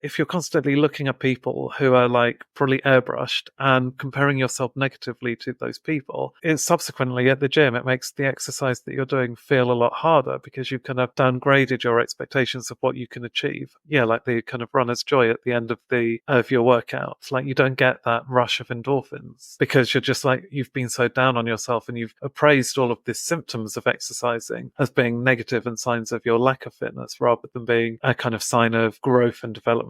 if you're constantly looking at people who are like probably airbrushed and comparing yourself negatively to those people, it's subsequently at the gym, it makes the exercise that you're doing feel a lot harder because you've kind of downgraded your expectations of what you can achieve. Yeah, like the kind of runner's joy at the end of your workout. It's like you don't get that rush of endorphins because you're just like, you've been so down on yourself and you've appraised all of the symptoms of exercising as being negative and signs of your lack of fitness rather than being a kind of sign of growth and development.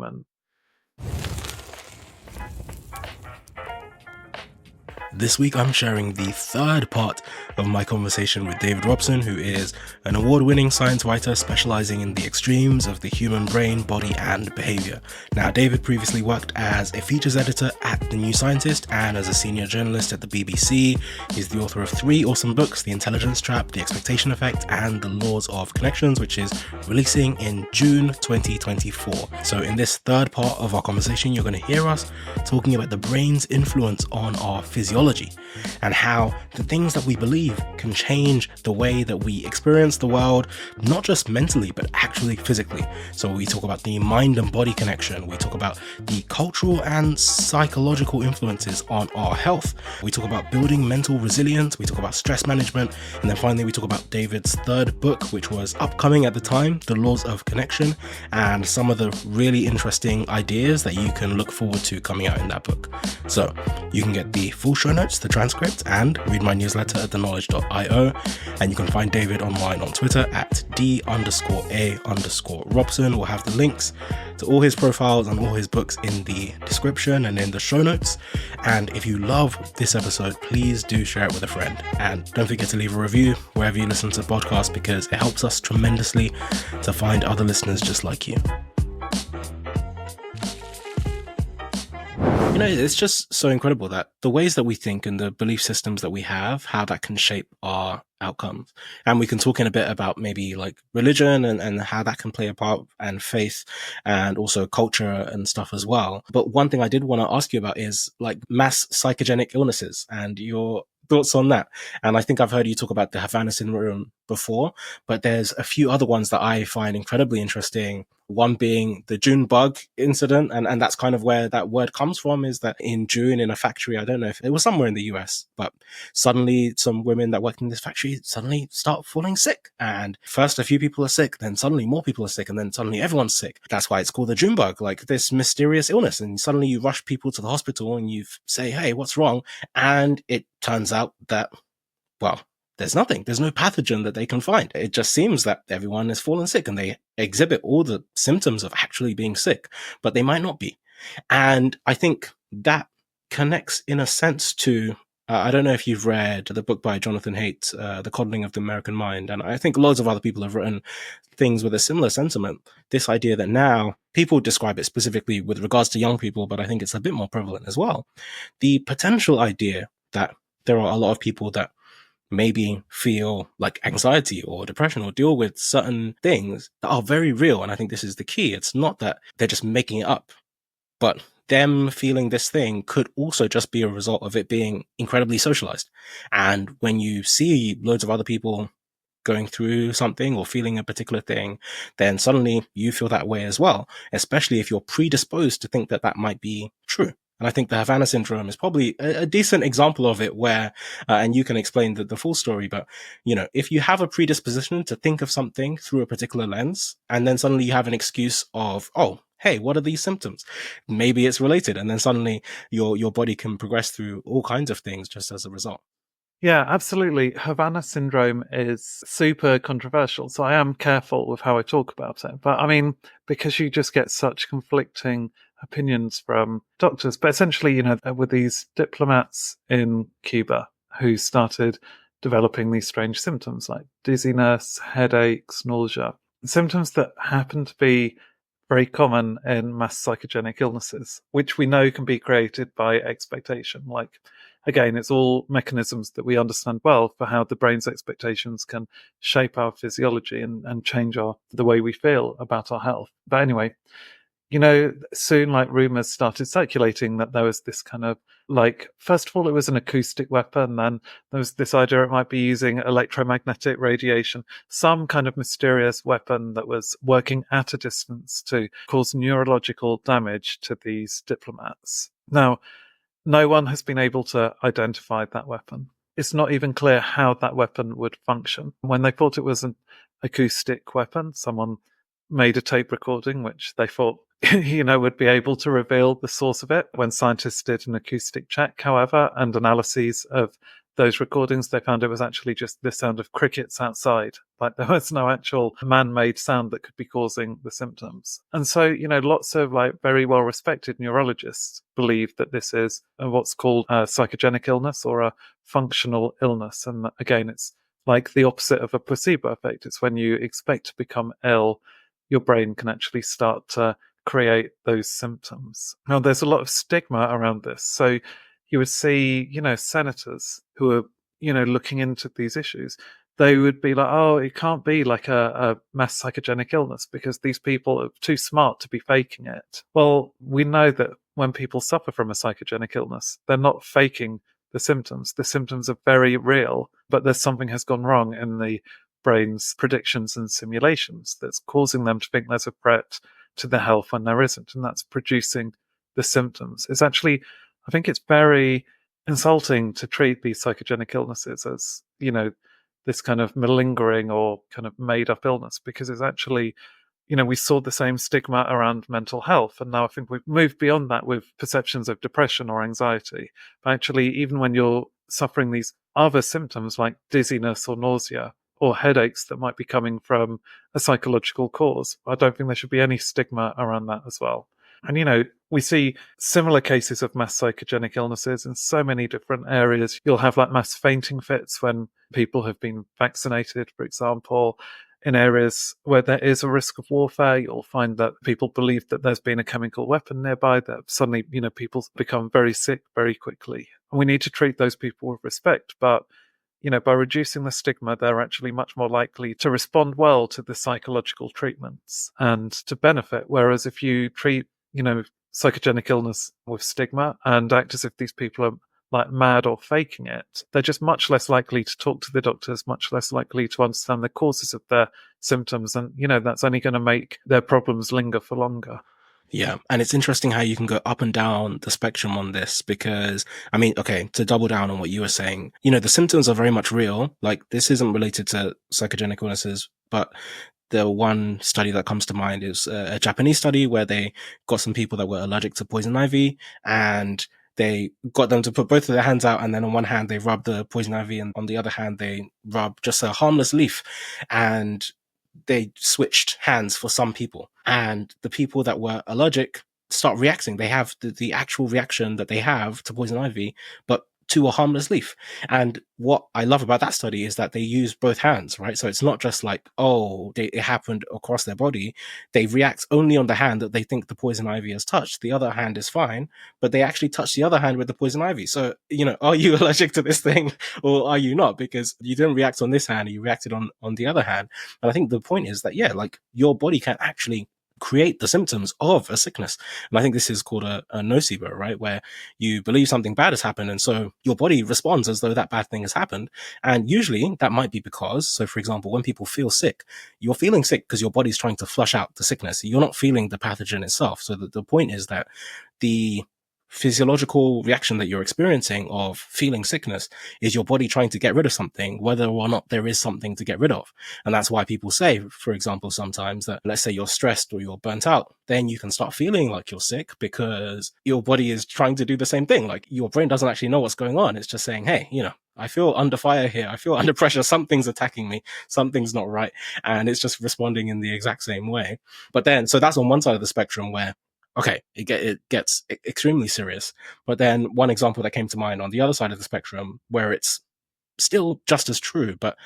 This week I'm sharing the third part of my conversation with David Robson, who is an award-winning science writer specializing in the extremes of the human brain, body, and behavior. Now, David previously worked as a features editor at The New Scientist and as a senior journalist at the BBC. He's the author of 3 awesome books, The Intelligence Trap, The Expectation Effect, and The Laws of Connections, which is releasing in June 2024. So in this third part of our conversation, you're going to hear us talking about the brain's influence on our physiology and how the things that we believe can change the way that we experience the world, not just mentally, but actually physically. So we talk about the mind and body connection. We talk about the cultural and psychological influences on our health. We talk about building mental resilience. We talk about stress management. And then finally, we talk about David's third book, which was upcoming at the time, The Laws of Connection, and some of the really interesting ideas that you can look forward to coming out in that book. So you can get the full show notes, the transcript, and read my newsletter at theknowledge.io. And you can find David online on Twitter at D_A_Robson. We'll have the links to all his profiles and all his books in the description and in the show notes. And if you love this episode, please do share it with a friend. And don't forget to leave a review wherever you listen to podcasts, because it helps us tremendously to find other listeners just like you. You know, it's just so incredible that the ways that we think and the belief systems that we have, how that can shape our outcomes. And we can talk in a bit about maybe like religion and how that can play a part, and faith, and also culture and stuff as well. But one thing I did want to ask you about is like mass psychogenic illnesses and your thoughts on that. And I think I've heard you talk about the Havana syndrome before, but there's a few other ones that I find incredibly interesting. One being the June bug incident. And that's kind of where that word comes from, is that in June in a factory, I don't know if it was somewhere in the US, but suddenly some women that worked in this factory suddenly start falling sick. And first a few people are sick, then suddenly more people are sick, and then suddenly everyone's sick. That's why it's called the June bug, like this mysterious illness. And suddenly you rush people to the hospital and you say, hey, what's wrong? And it turns out that, well, there's nothing. There's no pathogen that they can find. It just seems that everyone has fallen sick and they exhibit all the symptoms of actually being sick, but they might not be. And I think that connects in a sense to, I don't know if you've read the book by Jonathan Haidt, The Coddling of the American Mind. And I think loads of other people have written things with a similar sentiment. This idea that now people describe it specifically with regards to young people, but I think it's a bit more prevalent as well. The potential idea that there are a lot of people that maybe feel like anxiety or depression or deal with certain things that are very real. And I think this is the key. It's not that they're just making it up, but them feeling this thing could also just be a result of it being incredibly socialized. And when you see loads of other people going through something or feeling a particular thing, then suddenly you feel that way as well, especially if you're predisposed to think that that might be true. And I think the Havana syndrome is probably a decent example of it where, and you can explain the full story, but, you know, if you have a predisposition to think of something through a particular lens, and then suddenly you have an excuse of, oh, hey, what are these symptoms? Maybe it's related. And then suddenly your body can progress through all kinds of things just as a result. Yeah, absolutely. Havana syndrome is super controversial, so I am careful with how I talk about it. But I mean, because you just get such conflicting opinions from doctors. But essentially, you know, with these diplomats in Cuba who started developing these strange symptoms like dizziness, headaches, nausea, symptoms that happen to be very common in mass psychogenic illnesses, which we know can be created by expectation. Like, again, it's all mechanisms that we understand well for how the brain's expectations can shape our physiology and change the way we feel about our health. But anyway, soon like rumors started circulating that there was this kind of like, first of all, it was an acoustic weapon, then there was this idea it might be using electromagnetic radiation, some kind of mysterious weapon that was working at a distance to cause neurological damage to these diplomats. Now, no one has been able to identify that weapon. It's not even clear how that weapon would function. When they thought it was an acoustic weapon, someone made a tape recording which they thought would be able to reveal the source of it. When scientists did an acoustic check, however, and analyses of those recordings, they found it was actually just the sound of crickets outside. Like, there was no actual man-made sound that could be causing the symptoms. And so, lots of like very well-respected neurologists believe that this is what's called a psychogenic illness or a functional illness. And again, it's like the opposite of a placebo effect. It's when you expect to become ill, your brain can actually start to create those symptoms. Now, there's a lot of stigma around this. So you would see, senators who are, looking into these issues. They would be like, oh, it can't be like a mass psychogenic illness because these people are too smart to be faking it. Well, we know that when people suffer from a psychogenic illness, they're not faking the symptoms. The symptoms are very real, but there's something has gone wrong in the brain's predictions and simulations that's causing them to think there's a threat to their health when there isn't, and that's producing the symptoms. It's actually, I think it's very insulting to treat these psychogenic illnesses as, this kind of malingering or kind of made up illness, because it's actually, we saw the same stigma around mental health. And now I think we've moved beyond that with perceptions of depression or anxiety. But actually, even when you're suffering these other symptoms like dizziness or nausea or headaches that might be coming from a psychological cause, I don't think there should be any stigma around that as well. And, we see similar cases of mass psychogenic illnesses in so many different areas. You'll have like mass fainting fits when people have been vaccinated, for example. In areas where there is a risk of warfare, you'll find that people believe that there's been a chemical weapon nearby, that suddenly, people become very sick very quickly. And we need to treat those people with respect. But, by reducing the stigma, they're actually much more likely to respond well to the psychological treatments and to benefit. Whereas if you treat, psychogenic illness with stigma and act as if these people are like mad or faking it, they're just much less likely to talk to the doctors, much less likely to understand the causes of their symptoms. And, that's only going to make their problems linger for longer. Yeah. And it's interesting how you can go up and down the spectrum on this because, okay, to double down on what you were saying, the symptoms are very much real. Like, this isn't related to psychogenic illnesses, but the one study that comes to mind is a Japanese study where they got some people that were allergic to poison ivy, and they got them to put both of their hands out, and then on one hand they rubbed the poison ivy and on the other hand they rubbed just a harmless leaf, and they switched hands for some people. And the people that were allergic start reacting. They have the actual reaction that they have to poison ivy, but to a harmless leaf. And what I love about that study is that they use both hands, right? So it's not just like, it happened across their body. They react only on the hand that they think the poison ivy has touched. The other hand is fine, but they actually touch the other hand with the poison ivy. So, are you allergic to this thing or are you not? Because you didn't react on this hand, you reacted on the other hand. And I think the point is that, your body can actually create the symptoms of a sickness. And I think this is called a nocebo, right? Where you believe something bad has happened, and so your body responds as though that bad thing has happened. And usually that might be because, so for example, when people feel sick, you're feeling sick because your body's trying to flush out the sickness. You're not feeling the pathogen itself. So the point is that the physiological reaction that you're experiencing of feeling sickness is your body trying to get rid of something, whether or not there is something to get rid of. And that's why people say, for example, sometimes that, let's say you're stressed or you're burnt out, then you can start feeling like you're sick because your body is trying to do the same thing. Like, your brain doesn't actually know what's going on. It's just saying, hey, I feel under fire here. I feel under pressure. Something's attacking me. Something's not right. And it's just responding in the exact same way. But then, so that's on one side of the spectrum where, okay, it gets extremely serious. But then one example that came to mind on the other side of the spectrum, where it's still just as true, but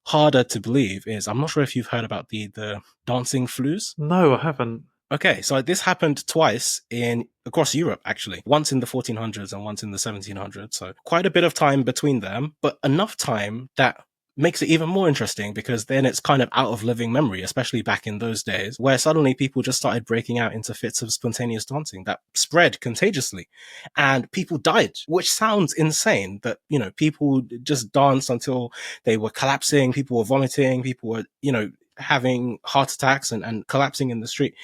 harder to believe, is, I'm not sure if you've heard about the dancing flus. No, I haven't. Okay, so this happened twice across Europe, actually. Once in the 1400s and once in the 1700s. So quite a bit of time between them, but enough time that makes it even more interesting because then it's kind of out of living memory, especially back in those days where suddenly people just started breaking out into fits of spontaneous dancing that spread contagiously and people died, which sounds insane that, people just danced until they were collapsing, people were vomiting, people were, having heart attacks and collapsing in the street.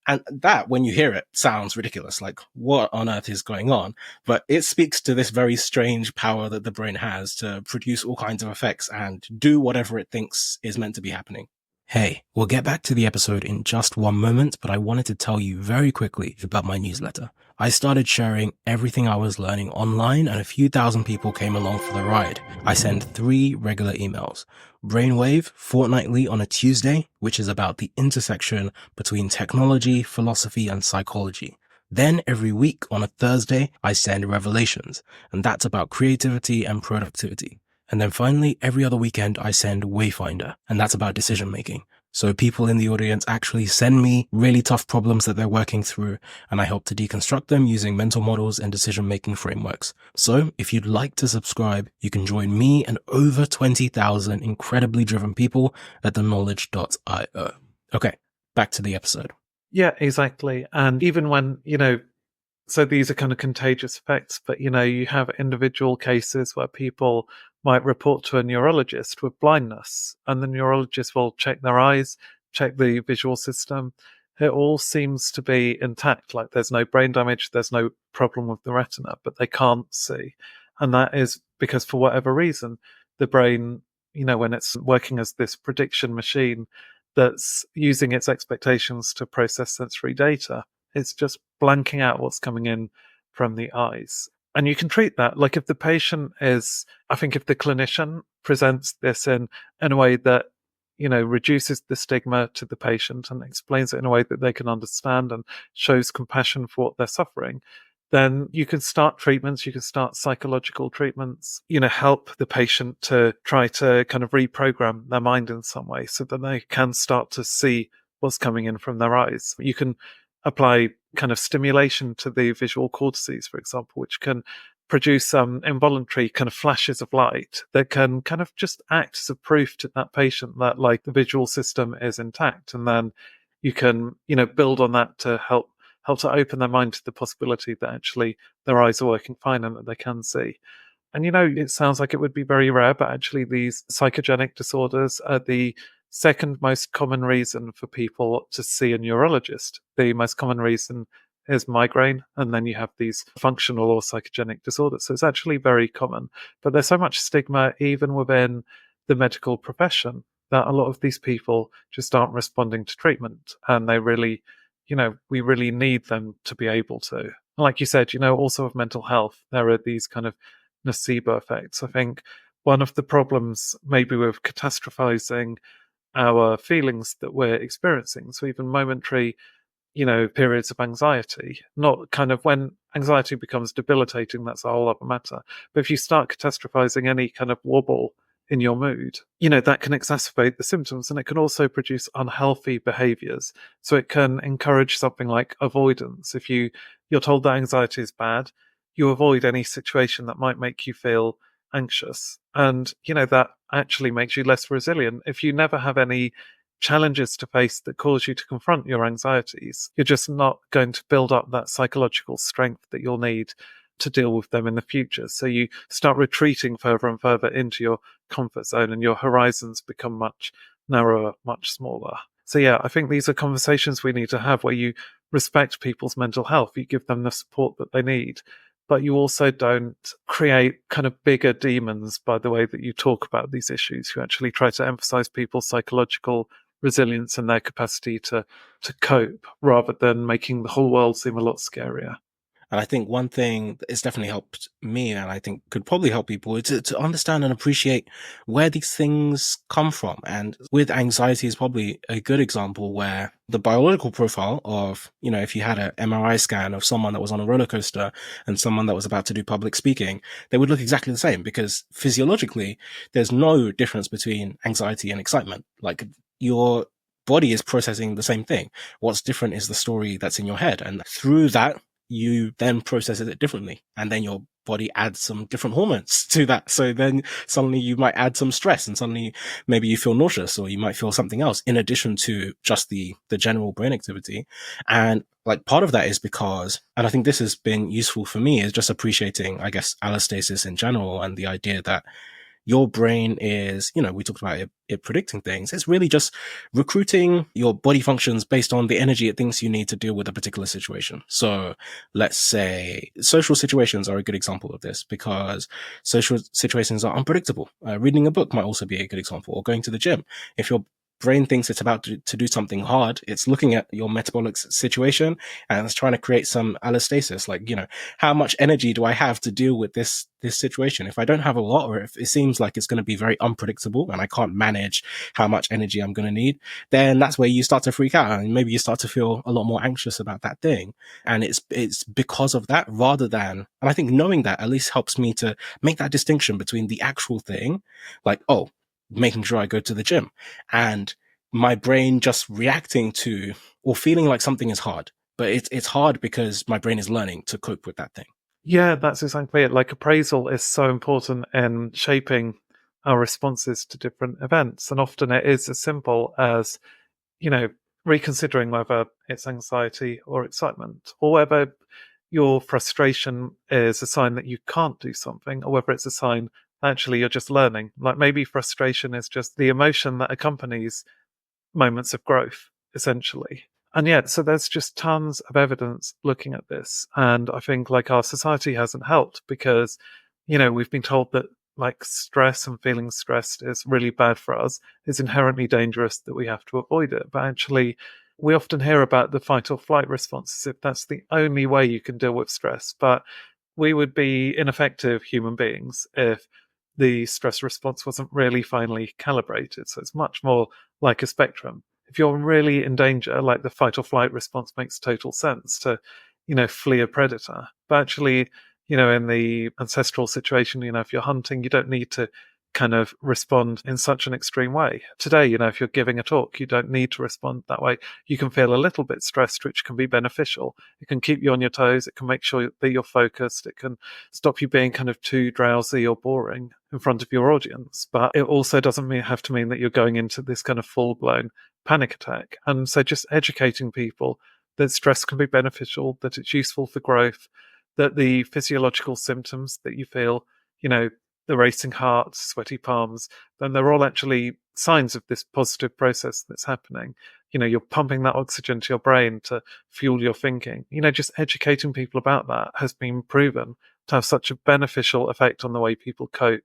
And that, when you hear it, sounds ridiculous. Like, what on earth is going on? But it speaks to this very strange power that the brain has to produce all kinds of effects and do whatever it thinks is meant to be happening. Hey, we'll get back to the episode in just one moment, but I wanted to tell you very quickly about my newsletter. I started sharing everything I was learning online, and a few thousand people came along for the ride. I send 3 regular emails. Brainwave, fortnightly on a Tuesday, which is about the intersection between technology, philosophy, and psychology. Then every week on a Thursday, I send Revelations, and that's about creativity and productivity. And then finally, every other weekend, I send Wayfinder, and that's about decision making. So people in the audience actually send me really tough problems that they're working through, and I help to deconstruct them using mental models and decision-making frameworks. So if you'd like to subscribe, you can join me and over 20,000 incredibly driven people at theknowledge.io. Okay, back to the episode. Yeah, exactly. And even when, so these are kind of contagious effects, but, you have individual cases where people might report to a neurologist with blindness, and the neurologist will check their eyes, check the visual system. It all seems to be intact, like there's no brain damage, there's no problem with the retina, but they can't see. And that is because for whatever reason, the brain, when it's working as this prediction machine that's using its expectations to process sensory data, it's just blanking out what's coming in from the eyes. And you can treat that. Like if the patient I think if the clinician presents this in a way that, reduces the stigma to the patient and explains it in a way that they can understand and shows compassion for what they're suffering, then you can start treatments, you can start psychological treatments, help the patient to try to kind of reprogram their mind in some way so that they can start to see what's coming in from their eyes. You can apply kind of stimulation to the visual cortices, for example, which can produce involuntary kind of flashes of light that can kind of just act as a proof to that patient that like the visual system is intact. And then you can, build on that to help to open their mind to the possibility that actually their eyes are working fine and that they can see. And, it sounds like it would be very rare, but actually these psychogenic disorders are the second most common reason for people to see a neurologist. The most common reason is migraine, and then you have these functional or psychogenic disorders. So it's actually very common. But there's so much stigma even within the medical profession that a lot of these people just aren't responding to treatment. And they really, we really need them to be able to. Like you said, also with mental health, there are these kind of nocebo effects. I think one of the problems maybe with catastrophizing our feelings that we're experiencing, so even momentary, periods of anxiety, not kind of when anxiety becomes debilitating, that's a whole other matter. But if you start catastrophizing any kind of wobble in your mood, that can exacerbate the symptoms, and it can also produce unhealthy behaviors. So it can encourage something like avoidance. If you're told that anxiety is bad, you avoid any situation that might make you feel anxious. And, that actually makes you less resilient. If you never have any challenges to face that cause you to confront your anxieties, you're just not going to build up that psychological strength that you'll need to deal with them in the future. So you start retreating further and further into your comfort zone, and your horizons become much narrower, much smaller. So yeah, I think these are conversations we need to have where you respect people's mental health, you give them the support that they need, but you also don't create kind of bigger demons by the way that you talk about these issues. You actually try to emphasize people's psychological resilience and their capacity to cope, rather than making the whole world seem a lot scarier. And I think one thing that has definitely helped me, and I think could probably help people, is to understand and appreciate where these things come from. And with anxiety is probably a good example where the biological profile of, if you had an MRI scan of someone that was on a roller coaster and someone that was about to do public speaking, they would look exactly the same, because physiologically, there's no difference between anxiety and excitement. Like, your body is processing the same thing. What's different is the story that's in your head. And through that, you then process it differently, and then your body adds some different hormones to that. So then suddenly you might add some stress, and suddenly maybe you feel nauseous, or you might feel something else in addition to just the general brain activity. And like part of that is because, and I think this has been useful for me, is just appreciating, I guess, allostasis in general, and the idea that your brain is, we talked about it predicting things. It's really just recruiting your body functions based on the energy it thinks you need to deal with a particular situation. So let's say social situations are a good example of this, because social situations are unpredictable. Reading a book might also be a good example, or going to the gym. If your brain thinks it's about to do something hard, it's looking at your metabolic situation and it's trying to create some allostasis, like, how much energy do I have to deal with this situation? If I don't have a lot, or if it seems like it's going to be very unpredictable and I can't manage how much energy I'm going to need, then that's where you start to freak out, and maybe you start to feel a lot more anxious about that thing. And it's because of that, rather than, and I think knowing that at least helps me to make that distinction between the actual thing, like, oh, making sure I go to the gym, and my brain just reacting to or feeling like something is hard. But it's hard because my brain is learning to cope with that thing. Yeah, that's exactly it. Like, appraisal is so important in shaping our responses to different events. And often it is as simple as, reconsidering whether it's anxiety or excitement, or whether your frustration is a sign that you can't do something, or whether it's a sign actually you're just learning. Like, maybe frustration is just the emotion that accompanies moments of growth, essentially. And yet, so there's just tons of evidence looking at this. And I think like our society hasn't helped because, we've been told that like stress and feeling stressed is really bad for us. It's inherently dangerous, that we have to avoid it. But actually, we often hear about the fight or flight responses if that's the only way you can deal with stress. But we would be ineffective human beings if the stress response wasn't really finely calibrated. So it's much more like a spectrum. If you're really in danger, like the fight or flight response makes total sense to, flee a predator. But actually, in the ancestral situation, if you're hunting, you don't need to kind of respond in such an extreme way. Today, if you're giving a talk, you don't need to respond that way. You can feel a little bit stressed, which can be beneficial. It can keep you on your toes. It can make sure that you're focused. It can stop you being kind of too drowsy or boring in front of your audience. But it also doesn't have to mean that you're going into this kind of full-blown panic attack. And so just educating people that stress can be beneficial, that it's useful for growth, that the physiological symptoms that you feel, the racing heart, sweaty palms, then they're all actually signs of this positive process that's happening. You're pumping that oxygen to your brain to fuel your thinking. Just educating people about that has been proven to have such a beneficial effect on the way people cope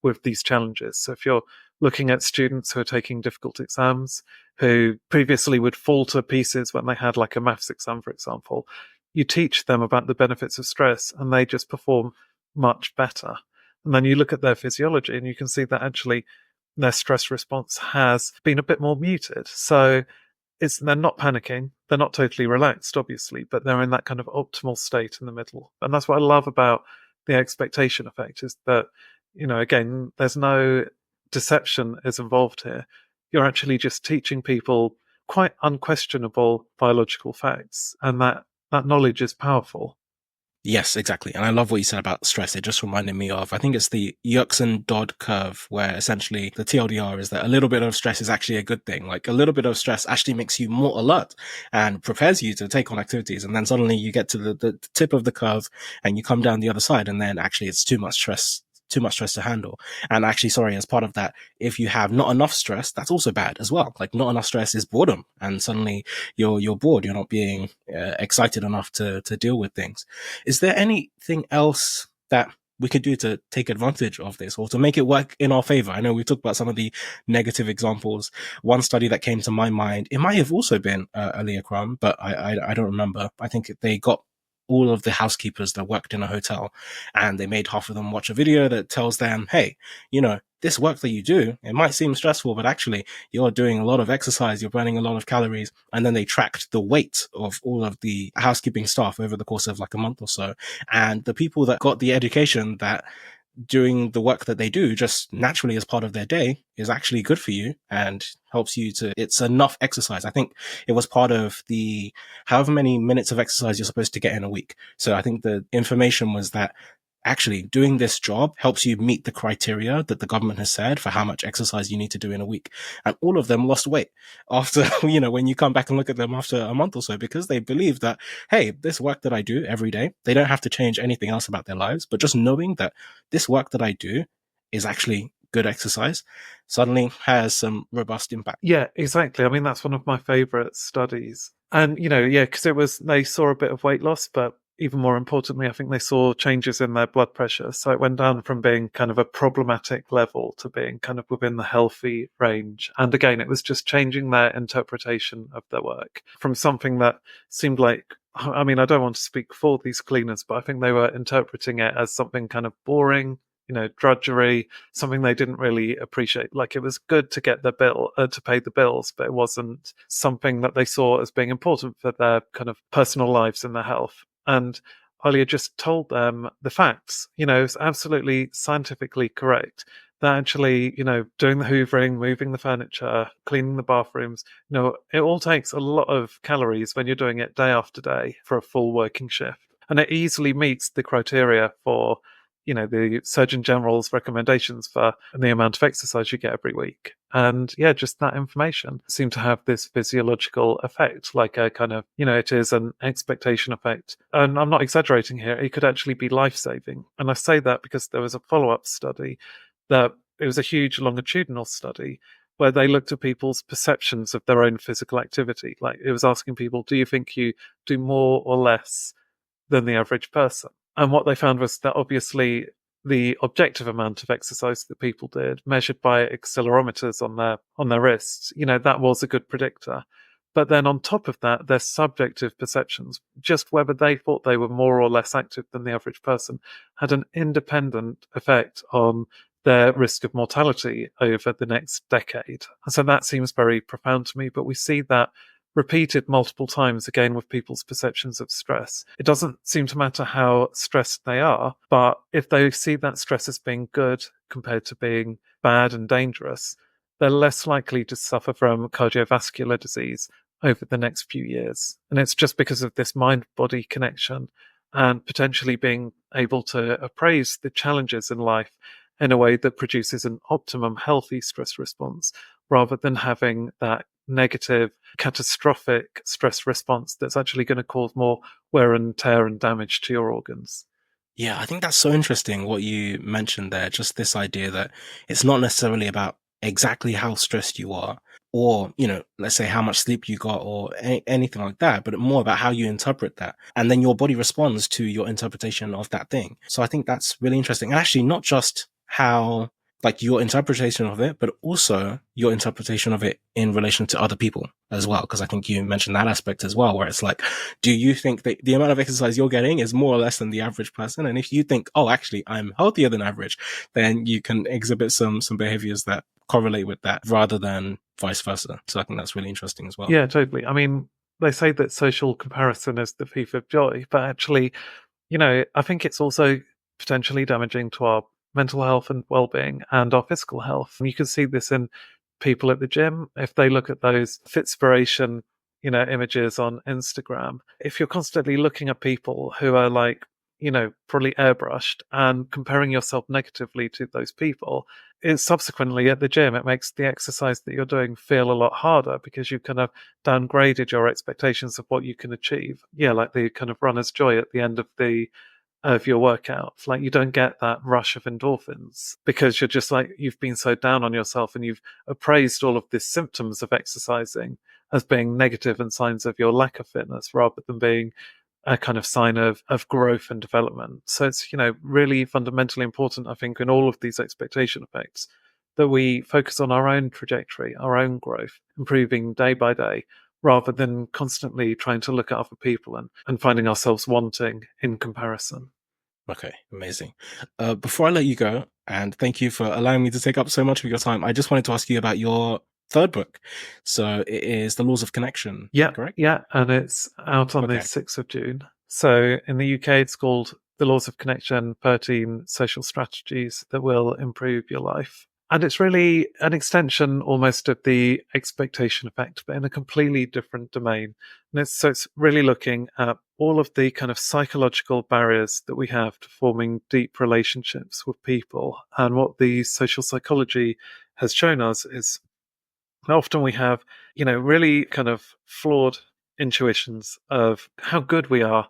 with these challenges. So if you're looking at students who are taking difficult exams, who previously would fall to pieces when they had like a maths exam, for example, you teach them about the benefits of stress and they just perform much better. And then you look at their physiology and you can see that actually their stress response has been a bit more muted. So they're not panicking, they're not totally relaxed, obviously, but they're in that kind of optimal state in the middle. And that's what I love about the expectation effect, is that, again, there's no deception is involved here. You're actually just teaching people quite unquestionable biological facts, and that knowledge is powerful. Yes, exactly. And I love what you said about stress. It just reminded me of, I think it's the Yerkes-Dodd curve, where essentially the TLDR is that a little bit of stress is actually a good thing. Like, a little bit of stress actually makes you more alert and prepares you to take on activities. And then suddenly you get to the tip of the curve and you come down the other side, and then actually it's too much stress to handle. And actually, sorry, as part of that, if you have not enough stress, that's also bad as well. Like, not enough stress is boredom, and suddenly you're bored. You're not being excited enough to deal with things. Is there anything else that we could do to take advantage of this, or to make it work in our favor? I know we talked about some of the negative examples. One study that came to my mind, it might have also been Alia Crum, but I don't remember. I think they got all of the housekeepers that worked in a hotel, and they made half of them watch a video that tells them, hey, this work that you do, it might seem stressful, but actually you're doing a lot of exercise, you're burning a lot of calories. And then they tracked the weight of all of the housekeeping staff over the course of like a month or so. And the people that got the education that doing the work that they do just naturally as part of their day is actually good for you and helps you it's enough exercise. I think it was part of the however many minutes of exercise you're supposed to get in a week. So I think the information was that actually doing this job helps you meet the criteria that the government has said for how much exercise you need to do in a week. And all of them lost weight after, when you come back and look at them after a month or so, because they believe that, hey, this work that I do every day, they don't have to change anything else about their lives, but just knowing that this work that I do is actually good exercise suddenly has some robust impact. Yeah, exactly. I mean, that's one of my favorite studies. And, yeah, because they saw a bit of weight loss, but even more importantly, I think they saw changes in their blood pressure. So it went down from being kind of a problematic level to being kind of within the healthy range. And again, it was just changing their interpretation of their work from something that seemed like, I mean, I don't want to speak for these cleaners, but I think they were interpreting it as something kind of boring, drudgery, something they didn't really appreciate. Like, it was good to get the bill, to pay the bills, but it wasn't something that they saw as being important for their kind of personal lives and their health. And Alia just told them the facts. It's absolutely scientifically correct that actually, doing the hoovering, moving the furniture, cleaning the bathrooms, it all takes a lot of calories when you're doing it day after day for a full working shift. And it easily meets the criteria for the Surgeon General's recommendations for the amount of exercise you get every week. And yeah, just that information seemed to have this physiological effect, like a kind of, it is an expectation effect. And I'm not exaggerating here, it could actually be life-saving. And I say that because there was a follow-up study that it was a huge longitudinal study where they looked at people's perceptions of their own physical activity. Like, it was asking people, do you think you do more or less than the average person? And what they found was that obviously the objective amount of exercise that people did, measured by accelerometers on their wrists, that was a good predictor. But then on top of that, their subjective perceptions, just whether they thought they were more or less active than the average person, had an independent effect on their risk of mortality over the next decade. And so that seems very profound to me, but we see that repeated multiple times again with people's perceptions of stress. It doesn't seem to matter how stressed they are, but if they see that stress as being good compared to being bad and dangerous, they're less likely to suffer from cardiovascular disease over the next few years. And it's just because of this mind-body connection and potentially being able to appraise the challenges in life in a way that produces an optimum healthy stress response, rather than having that negative, catastrophic stress response that's actually going to cause more wear and tear and damage to your organs. Yeah, I think that's so interesting what you mentioned there. Just this idea that it's not necessarily about exactly how stressed you are or, let's say how much sleep you got or anything like that, but more about how you interpret that. And then your body responds to your interpretation of that thing. So I think that's really interesting. And actually not just how, like, your interpretation of it, but also your interpretation of it in relation to other people as well. Because I think you mentioned that aspect as well, where it's like, do you think that the amount of exercise you're getting is more or less than the average person? And if you think, oh, actually, I'm healthier than average, then you can exhibit some behaviors that correlate with that rather than vice versa. So I think that's really interesting as well. Yeah, totally. I mean, they say that social comparison is the thief of joy, but actually, I think it's also potentially damaging to our mental health and well-being and our physical health. And you can see this in people at the gym. If they look at those Fitspiration, images on Instagram, if you're constantly looking at people who are like, probably airbrushed and comparing yourself negatively to those people, it's subsequently at the gym, it makes the exercise that you're doing feel a lot harder because you kind of downgraded your expectations of what you can achieve. Yeah, like the kind of runner's joy at the end of your workouts. Like, you don't get that rush of endorphins because you're just like, you've been so down on yourself and you've appraised all of these symptoms of exercising as being negative and signs of your lack of fitness rather than being a kind of sign of growth and development. So it's, really fundamentally important, I think, in all of these expectation effects, that we focus on our own trajectory, our own growth, improving day by day, rather than constantly trying to look at other people and finding ourselves wanting in comparison. Okay, amazing. Before I let you go, and thank you for allowing me to take up so much of your time, I just wanted to ask you about your third book. So it is The Laws of Connection, Yeah, correct? yeah, and it's out on the Okay. 6th of June. So in the UK, it's called The Laws of Connection, 13 Social Strategies That Will Improve Your Life. And it's really an extension almost of the expectation effect, but in a completely different domain. And it's really looking at all of the kind of psychological barriers that we have to forming deep relationships with people. And what the social psychology has shown us is often we have, really kind of flawed intuitions of how good we are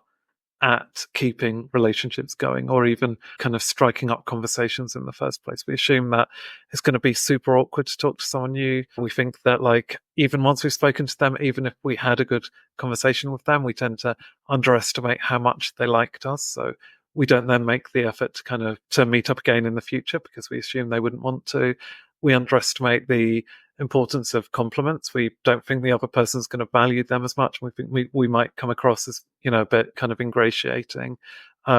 at keeping relationships going or even kind of striking up conversations in the first place. We assume that it's going to be super awkward to talk to someone new. We think that, like, even once we've spoken to them, even if we had a good conversation with them, we tend to underestimate how much they liked us. So we don't then make the effort to kind of to meet up again in the future because we assume they wouldn't want to. We underestimate the importance of compliments. We don't think the other person's going to value them as much. We think we might come across as, a bit kind of ingratiating.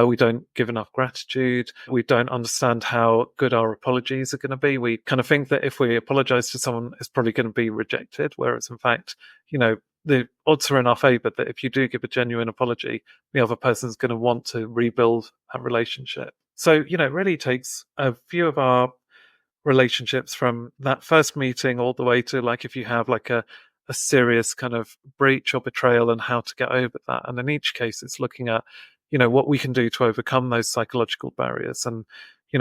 We don't give enough gratitude. We don't understand how good our apologies are going to be. We kind of think that if we apologize to someone, it's probably going to be rejected. Whereas in fact, the odds are in our favor that if you do give a genuine apology, the other person's going to want to rebuild that relationship. So, it really takes a view of our relationships from that first meeting all the way to, like, if you have like a serious kind of breach or betrayal and how to get over that. And in each case, it's looking at, what we can do to overcome those psychological barriers. And,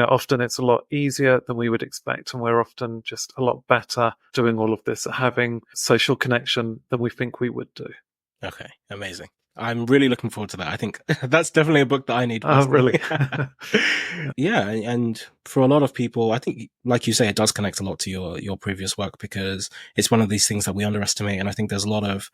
often it's a lot easier than we would expect. And we're often just a lot better doing all of this at having social connection than we think we would do. Okay, amazing. I'm really looking forward to that. I think that's definitely a book that I need. Oh, really? Yeah. And for a lot of people, I think, like you say, it does connect a lot to your previous work because it's one of these things that we underestimate. And I think there's a lot of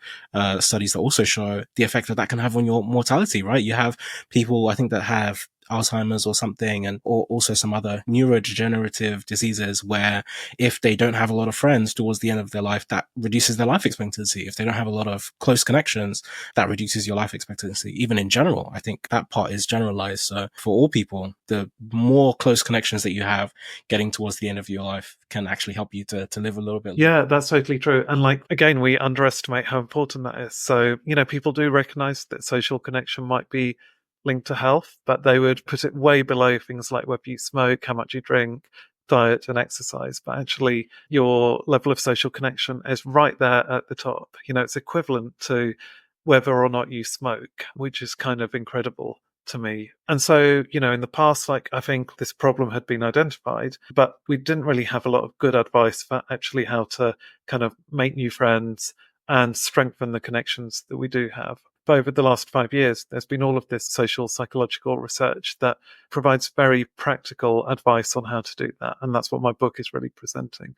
studies that also show the effect that can have on your mortality, right? You have people, I think, that have Alzheimer's or something, and or also some other neurodegenerative diseases where if they don't have a lot of friends towards the end of their life, that reduces their life expectancy. If they don't have a lot of close connections, that reduces your life expectancy. Even in general, I think that part is generalized. So for all people, the more close connections that you have getting towards the end of your life can actually help you to live a little bit. Yeah, that's totally true. And like, again, we underestimate how important that is. So, people do recognize that social connection might be linked to health, but they would put it way below things like whether you smoke, how much you drink, diet and exercise. But actually, your level of social connection is right there at the top. It's equivalent to whether or not you smoke, which is kind of incredible to me. And so, in the past, like, I think this problem had been identified, but we didn't really have a lot of good advice for actually how to kind of make new friends and strengthen the connections that we do have. But over the last 5 years, there's been all of this social psychological research that provides very practical advice on how to do that. And that's what my book is really presenting.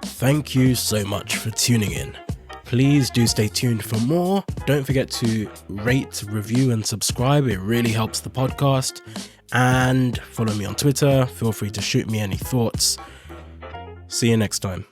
Thank you so much for tuning in. Please do stay tuned for more. Don't forget to rate, review, and subscribe. It really helps the podcast. And follow me on Twitter. Feel free to shoot me any thoughts. See you next time.